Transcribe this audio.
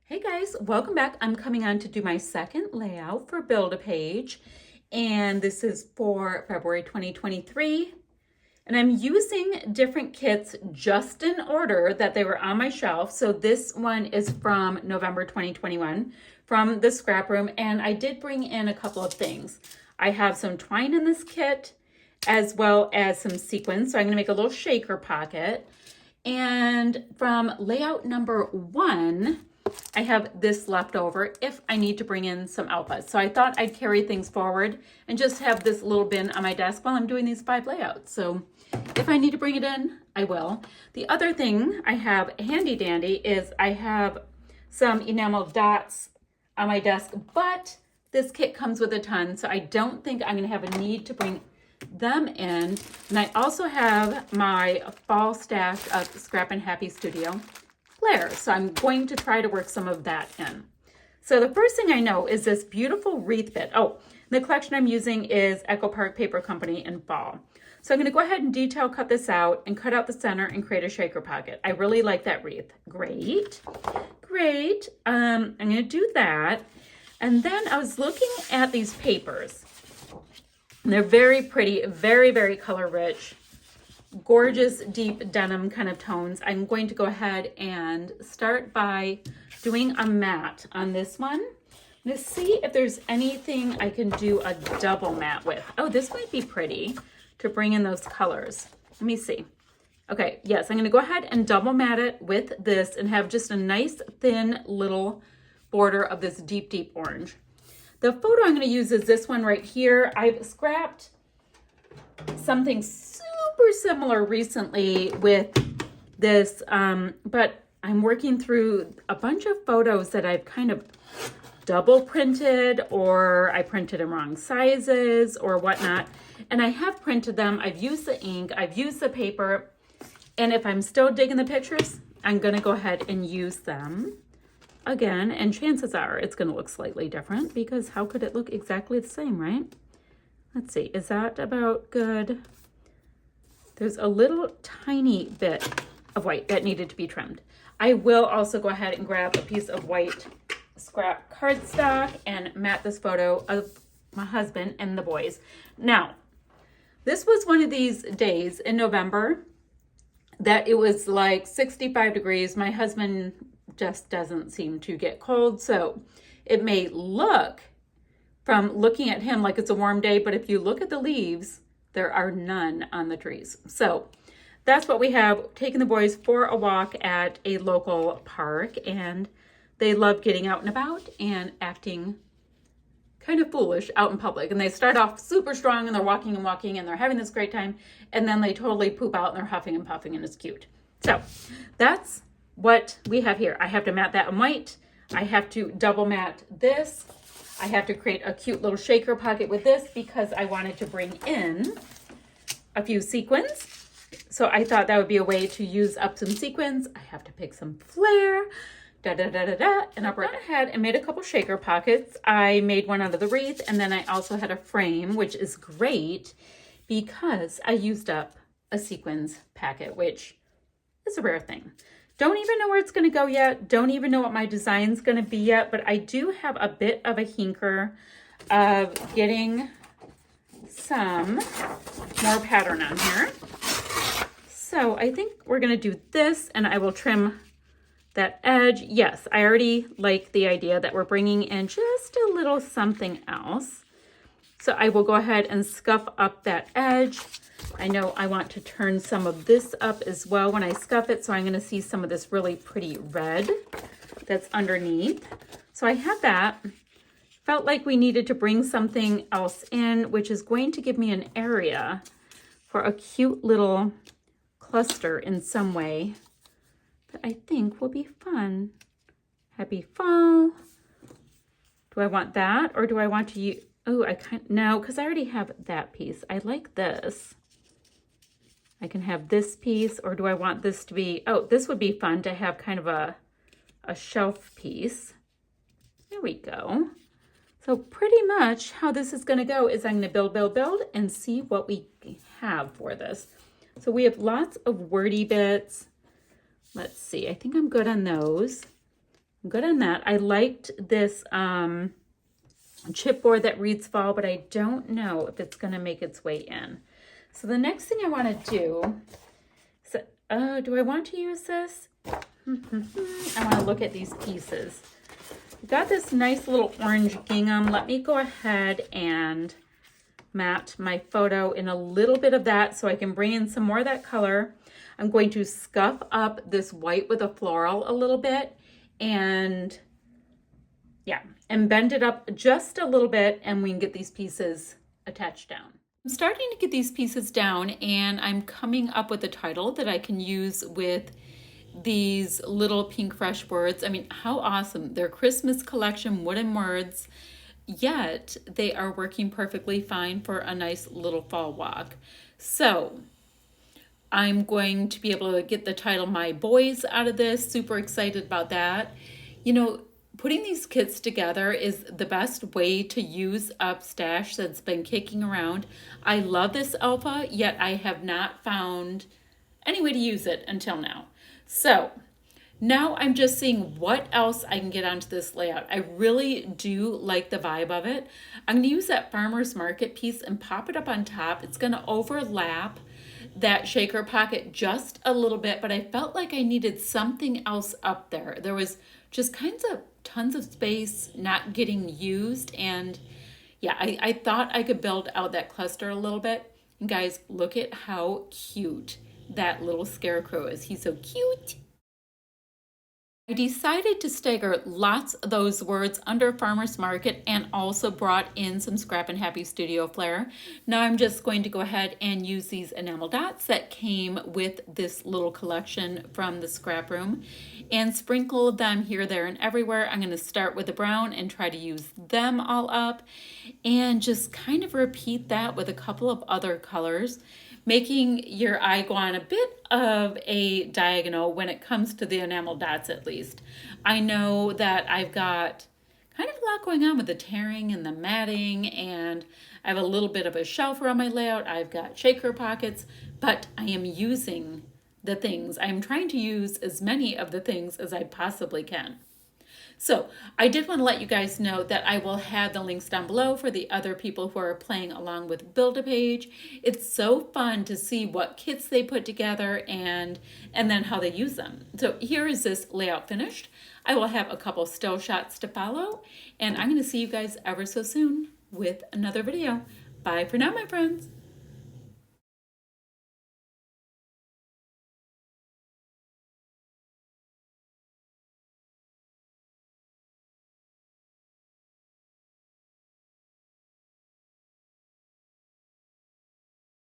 Hey guys, welcome back. I'm coming on to do my second layout for Build-A-Page, and this is for February 2023. And I'm using different kits just in order that they were on my shelf. So this one is from November 2021 from the scrap room, and I did bring in a couple of things. I have some twine in this kit as well as some sequins. So I'm going to make a little shaker pocket. And from layout number 1, I have this left over if I need to bring in some outputs. So I thought I'd carry things forward and just have this little bin on my desk while I'm doing these 5 layouts. So if I need to bring it in, I will. The other thing I have handy dandy is I have some enamel dots on my desk, but this kit comes with a ton, so I don't think I'm gonna have a need to bring them in. And I also have my fall stash of Scrappin' Happy Studio Claire. So I'm going to try to work some of that in. So the first thing I know is this beautiful wreath bit. Oh, the collection I'm using is Echo Park Paper Company in fall. So I'm going to go ahead and detail cut this out and cut out the center and create a shaker pocket. I really like that wreath. Great. I'm going to do that. And then I was looking at these papers. And they're very pretty, very, very color rich. Gorgeous deep denim kind of tones. I'm going to go ahead and start by doing a matte on this one. Let's see if there's anything I can do a double matte with. Oh, this might be pretty to bring in those colors. Let me see. Okay, yes, I'm going to go ahead and double matte it with this and have just a nice thin little border of this deep, deep orange. The photo I'm going to use is this one right here. I've scrapped something super similar recently with this, but I'm working through a bunch of photos that I've kind of double printed, or I printed in wrong sizes or whatnot. And I have printed them. I've used the ink, I've used the paper. And if I'm still digging the pictures, I'm going to go ahead and use them again. And chances are it's going to look slightly different, because how could it look exactly the same, right? Let's see, is that about good? There's a little tiny bit of white that needed to be trimmed. I will also go ahead and grab a piece of white scrap cardstock and matte this photo of my husband and the boys. Now, this was one of these days in November that it was like 65 degrees. My husband just doesn't seem to get cold, so it may look from looking at him like it's a warm day, but if you look at the leaves, there are none on the trees. So that's what we have. Taking the boys for a walk at a local park, and they love getting out and about and acting kind of foolish out in public. And they start off super strong and they're walking and walking and they're having this great time, and then they totally poop out and they're huffing and puffing, and it's cute. So that's what we have here. I have to matte that in white. I have to double matte this. I have to create a cute little shaker pocket with this because I wanted to bring in a few sequins. So I thought that would be a way to use up some sequins. I have to pick some flare, and I went ahead and made a couple shaker pockets. I made one out of the wreath, and then I also had a frame, which is great because I used up a sequins packet, which is a rare thing. Don't even know where it's going to go yet. Don't even know what my design's going to be yet, but I do have a bit of a hinker of getting some more pattern on here. So I think we're going to do this, and I will trim that edge. Yes, I already like the idea that we're bringing in just a little something else. So I will go ahead and scuff up that edge. I know I want to turn some of this up as well when I scuff it, so I'm going to see some of this really pretty red that's underneath. So I have that. Felt like we needed to bring something else in, which is going to give me an area for a cute little cluster in some way that I think will be fun. Happy fall. Do I want that, or do I want to use... Oh, no, because I already have that piece. I like this. I can have this piece, or do I want this to be... Oh, this would be fun to have kind of a shelf piece. There we go. So pretty much how this is going to go is I'm going to build, and see what we have for this. So we have lots of wordy bits. Let's see. I think I'm good on those. Good on that. I liked this chipboard that reads fall, but I don't know if it's going to make its way in. So the next thing I want to do is, do I want to use this? I want to look at these pieces. We've got this nice little orange gingham. Let me go ahead and matte my photo in a little bit of that so I can bring in some more of that color. I'm going to scuff up this white with a floral a little bit and yeah, and bend it up just a little bit, and we can get these pieces attached down. I'm starting to get these pieces down, and I'm coming up with a title that I can use with these little pink fresh words. I mean, how awesome. They're Christmas collection wooden words, yet they are working perfectly fine for a nice little fall walk. So I'm going to be able to get the title My Boys out of this. Super excited about that. You know, putting these kits together is the best way to use up stash that's been kicking around. I love this alpha, yet I have not found any way to use it until now. So now I'm just seeing what else I can get onto this layout. I really do like the vibe of it. I'm going to use that farmer's market piece and pop it up on top. It's going to overlap that shaker pocket just a little bit, but I felt like I needed something else up there. There was just kinds of tons of space not getting used, and yeah, I thought I could build out that cluster a little bit. And guys, look at how cute that little scarecrow is. He's so cute. I decided to stagger lots of those words under Farmer's Market and also brought in some Scrappin' Happy Studio Flair. Now I'm just going to go ahead and use these enamel dots that came with this little collection from the scrap room and sprinkle them here, there, and everywhere. I'm going to start with the brown and try to use them all up and just kind of repeat that with a couple of other colors, making your eye go on a bit of a diagonal when it comes to the enamel dots, at least. I know that I've got kind of a lot going on with the tearing and the matting, and I have a little bit of a shelf around my layout. I've got shaker pockets, but I am using the things. I'm trying to use as many of the things as I possibly can. So I did want to let you guys know that I will have the links down below for the other people who are playing along with Build-A-Page. It's so fun to see what kits they put together and then how they use them. So here is this layout finished. I will have a couple still shots to follow, and I'm going to see you guys ever so soon with another video. Bye for now, my friends.